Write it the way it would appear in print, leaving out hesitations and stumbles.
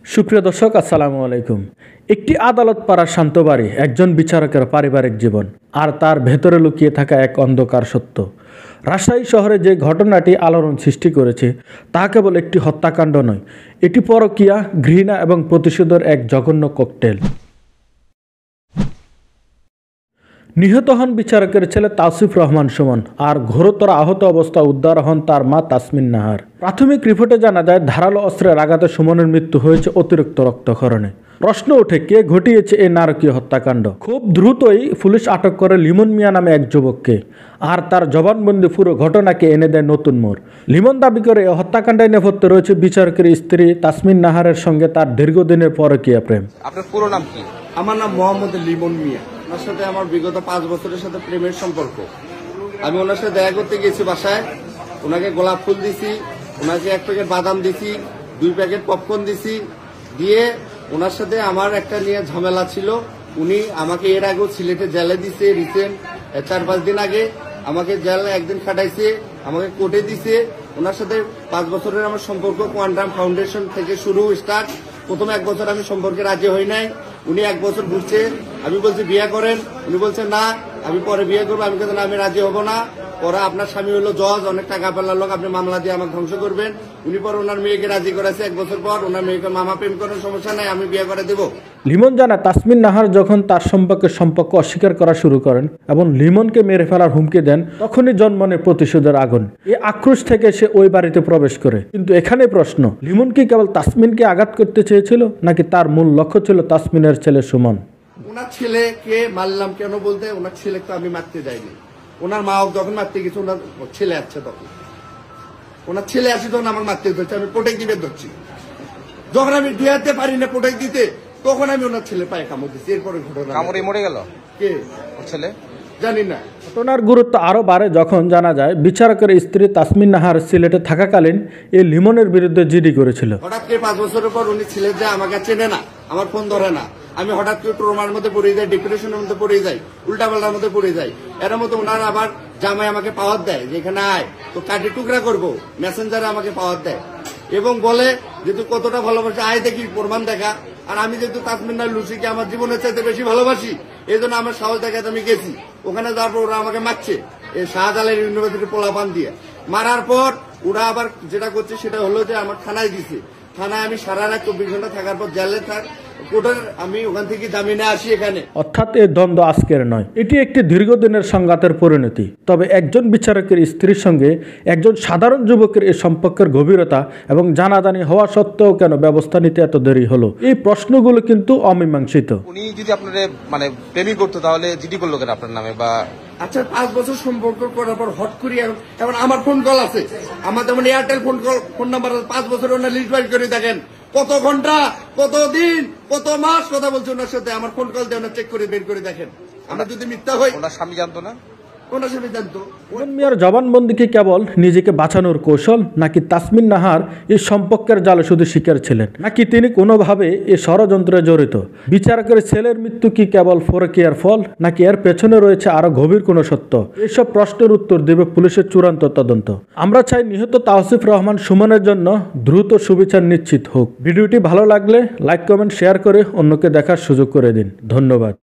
সুপ্রিয় দর্শক আসসালামু আলাইকুম। একটি আদালত পাড়ার শান্ত বাড়ি, একজন বিচারকের পারিবারিক জীবন আর তার ভেতরে লুকিয়ে থাকা এক অন্ধকার সত্য। রাজশাহী শহরে যে ঘটনাটি আলোড়ন সৃষ্টি করেছে তা কেবল একটি হত্যাকাণ্ড নয়, এটি পরকীয়া, ঘৃণা এবং প্রতিশোধের এক জঘন্য ককটেল। নিহত হন বিচারকের ছেলে তাওসিফ রহমান সুমন, আর ঘোরতর আহত অবস্থায় উদ্ধার হন তার মা তাসমিন নাহার। প্রাথমিক রিপোর্টে জানা যায় ধারালো অস্ত্রের আঘাতে সুমনের মৃত্যু হয়েছে অতিরিক্ত রক্তক্ষরণে। প্রশ্ন ওঠে, কে ঘটিয়েছে এই নারকীয় হত্যাকাণ্ড? খুব দ্রুতই পুলিশ আটক করে লিমন মিয়া নামে এক যুবককে, আর তার জবানবন্দি পুরো ঘটনাকে এনে দেয় নতুন মোড়। লিমন দাবি করে এই হত্যাকাণ্ডের নেপথ্যে রয়েছে বিচারকের স্ত্রী তাসমিন নাহারের সঙ্গে তার দীর্ঘদিনের পরকীয়া প্রেম। আপনার পুরো নাম কি? আমার নাম মোহাম্মদ লিমন মিয়া। ওনার সাথে আমার বিগত 5 বছরের সাথে প্রেমের সম্পর্ক। আমি ওনার সাথে দেখা করতে গেছি বাসায়, ওনাকে গোলাপ ফুল দিছি, ওনাকে 1 প্যাকেট বাদাম দিছি, 2 প্যাকেট পপকর্ন দিছি, দিয়ে ওনার সাথে আমার একটা নিয়ে ঝামেলা ছিল। উনি আমাকে এর আগেও সিলেটে জেলে দিছে, রিসেন্ট 4-5 দিন আগে আমাকে জেলে একদিন খাটাইছে, আমাকে কোর্টে দিছে। ওনার সাথে 5 বছরের আমার সম্পর্ক কোয়ান্টাম ফাউন্ডেশন থেকে শুরু স্টার্ট। প্রথম 1 বছর আমি সম্পর্কে রাজি হই নাই, উনি 1 বছর ঘুরছে। আমি বলছি বিয়ে করেন, উনি বলছে না আমি পরে বিয়ে করবো। আমি কিন্তু আমি রাজি হব না। পরে আপনার স্বামী হলো জজ, অনেক টাকা পেলার লোক, আপনি মামলা দিয়ে আমাকে ধ্বংস করবেন। উনি পরে ওনার মেয়েকে রাজি করেছে। 1 বছর পর ওনার মেয়েকে মামা প্রেম করার সমস্যা নাই, আমি বিয়ে করে দেবো। লিমন জানা তাসমিন নাহার যখন তার সম্পর্ক অস্বীকার করা শুরু করেন এবং লিমনকে মেরে ফেলার হুমকি দেন, তখনই জন্মনে প্রতিশোধের আগুন। এই আক্রোশ থেকে সে ওই বাড়িতে প্রবেশ করে। কিন্তু এখানে প্রশ্ন, লিমন কি কেবল তাসমিনকে আঘাত করতে চেয়েছিল, নাকি তার মূল লক্ষ্য ছিল তাসমিনের ছেলে সুমন? ওনার ছেলেকে মারলাম কেন বলতে, ওনার ছেলেকে তো আমি মারতে যাইনি। ওনার মা যখন মারতে গেছে, ওনার ছেলে আসছে, তখন ওনার ছেলে আসে, তখন আমার মারতে ধরছে, আমি প্রোটেক্ট দিবে ধরছি। যখন আমি দুয়াতে পারি না প্রোটেক্ট দিতে, তখন আমি ওনার ছেলে পায়ে কামড় দিচ্ছি। এরপরে ঘটনা কামড়ে মরে গেল কে ছেলে জানি না। ঘটনার গুরুত্ব আরও বাড়ে যখন জানা যায় বিচারকের স্ত্রী তাসমিন নাহার সিলেটে থাকাকালীন এই লিমনের বিরুদ্ধে জিডি করেছিল। হঠাৎ করে 5 বছরের পর উনি ছিলেন যে আমাকে চেনে না, আমার ফোন ধরে না। আমি হঠাৎ করে ট্রমার মধ্যে পড়ে যাই, ডিপ্রেশনের মধ্যে পড়ে যাই, উল্টাপাল্টার মধ্যে পড়ে যাই। এর মধ্যে ওনারা আবার জামাই আমাকে পাওয়ার দেয় যে এখানে আয়, তো কাটি টুকরা করবো, মেসেঞ্জারে আমাকে পাওয়ার দেয় এবং বলে যে তুই কতটা ভালোবাসি, আয় দেখি প্রমাণ দেখা। আর আমি যেহেতু তাসমিন নাহার লুসিকে আমার জীবনের চাইতে বেশি ভালোবাসি, এই জন্য আমার সাহস দেখাতে আমি গেছি। ওখানে যাওয়ার পর ওরা আমাকে মারছে, এই শাহজালাল ইউনিভার্সিটি পোলাপান দিয়ে। মারার পর ওরা আবার যেটা করছে সেটা হলো যে আমার থানায় দিছে। থানায় আমি সারা রাত 24 ঘন্টা থাকার পর জেলে কোর্টের আমি ওখান থেকে জামিনে আসি এখানে। অর্থাৎ এই দ্বন্দ্ব আজকের নয়, এটি একটি দীর্ঘদিনের সংঘাতের পরিণতি। তবে একজন বিচারকের স্ত্রীর সঙ্গে একজন সাধারণ যুবকের এই সম্পর্কের গভীরতা এবং জানাজানি হওয়া সত্ত্বেও কেন ব্যবস্থা নিতে এত দেরি হলো, এই প্রশ্নগুলো কিন্তু অমীমাংসিত। উনি যদি আপনার প্রেমী করতো তাহলে জিডি করলো কেন আপনার নামে? বা আচ্ছা 5 বছর সম্পর্ক করার পর হট করি এখন আমার ফোন কল আছে, আমার যেমন এয়ারটেল ফোন নাম্বার 5 বছর ওনার লিস্ট বাইট করে দেখেন কত ঘন্টা, কত দিন, কত মাস কথা বলছে ওনার সাথে। আমার ফোন কল দিয়ে ওনার চেক করে বের করে দেখেন। আমরা যদি মিথ্যা হই, ওনার স্বামী জানতো না? ওনার স্বামী জানতো। লিমন মিয়ার জবানবন্দি কি কেবল নিজেকে বাঁচানোর কৌশল, নাকি তাসমিন নাহার এই সম্পর্কের জালে শুধু শিকার ছিলেন, নাকি তিনি কোনোভাবে এই ষড়যন্ত্রে জড়িত? বিচারকের ছেলের মৃত্যু কি কেবল পরকীয়ার ফল, নাকি এর পেছনে রয়েছে আরো গভীর কোনো সত্য? এইসব প্রশ্নের উত্তর দেবে পুলিশের চূড়ান্ত তদন্ত। আমরা চাই নিহত তাওসিফ রহমান সুমনের জন্য দ্রুত সুবিচার নিশ্চিত হোক। ভিডিওটি ভালো লাগলে লাইক, কমেন্ট, শেয়ার করে অন্যকে দেখার সুযোগ করে দিন। ধন্যবাদ।